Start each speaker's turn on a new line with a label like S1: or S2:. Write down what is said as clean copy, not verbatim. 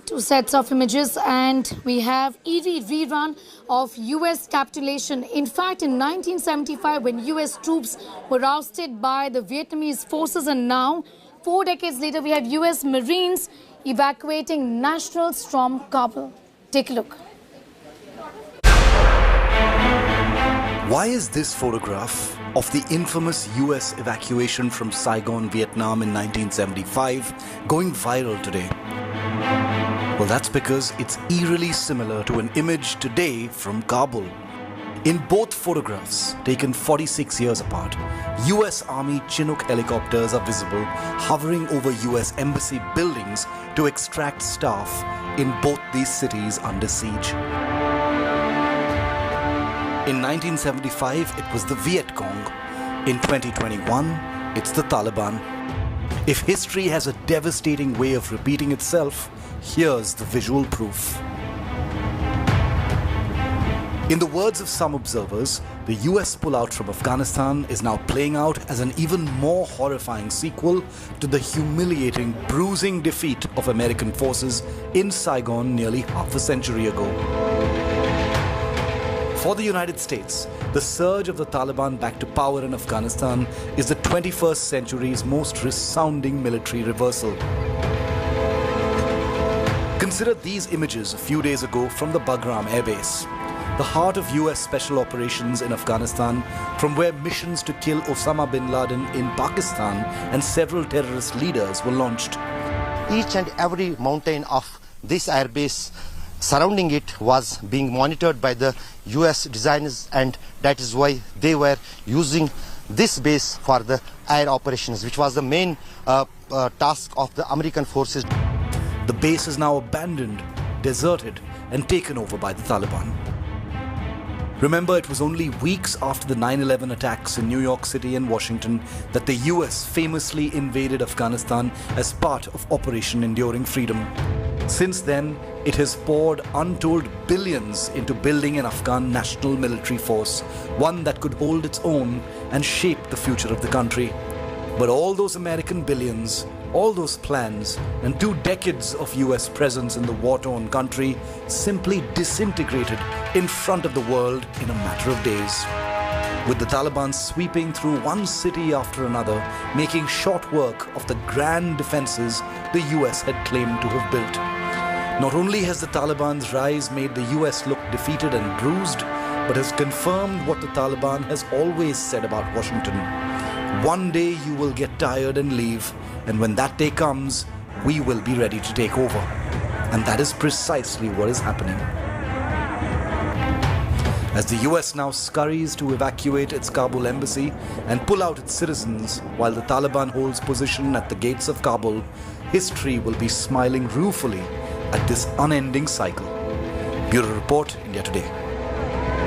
S1: Two sets of images, and we have Eerie rerun of US capitulation. In fact, in 1975, when US troops were ousted by the Vietnamese forces, and now, 4 decades later, we have US Marines evacuating nationals from Kabul. Take a look.
S2: Why is this photograph of the infamous US evacuation from Saigon, Vietnam in 1975 going viral today? Well, that's because it's eerily similar to an image today from Kabul. In both photographs, taken 46 years apart, US Army Chinook helicopters are visible hovering over US embassy buildings to extract staff in both these cities under siege. In 1975, it was the Viet Cong. In 2021, it's the Taliban. If history has a devastating way of repeating itself, here's the visual proof. In the words of some observers, the US pullout from Afghanistan is now playing out as an even more horrifying sequel to the humiliating, bruising defeat of American forces in Saigon nearly half a century ago. For the United States, the surge of the Taliban back to power in Afghanistan is the 21st century's most resounding military reversal. Consider these images a few days ago from the Bagram Air Base, the heart of US special operations in Afghanistan, from where missions to kill Osama bin Laden in Pakistan and several terrorist leaders were launched.
S3: Each and every mountain of this airbase surrounding it was being monitored by the US designers, and that is why they were using this base for the air operations, which was the main task of the American forces.
S2: The base is now abandoned, deserted, and taken over by the Taliban. Remember, it was only weeks after the 9/11 attacks in New York City and Washington that the US famously invaded Afghanistan as part of Operation Enduring Freedom. Since then, it has poured untold billions into building an Afghan national military force, one that could hold its own and shape the future of the country. But all those American billions, all those plans, and 2 decades of US presence in the war-torn country simply disintegrated in front of the world in a matter of days. With the Taliban sweeping through one city after another, making short work of the grand defenses the US had claimed to have built. Not only has the Taliban's rise made the US look defeated and bruised, but has confirmed what the Taliban has always said about Washington. One day you will get tired and leave, and when that day comes, we will be ready to take over. And that is precisely what is happening. As the US now scurries to evacuate its Kabul embassy and pull out its citizens while the Taliban holds position at the gates of Kabul, history will be smiling ruefully at this unending cycle. Bureau Report, India Today.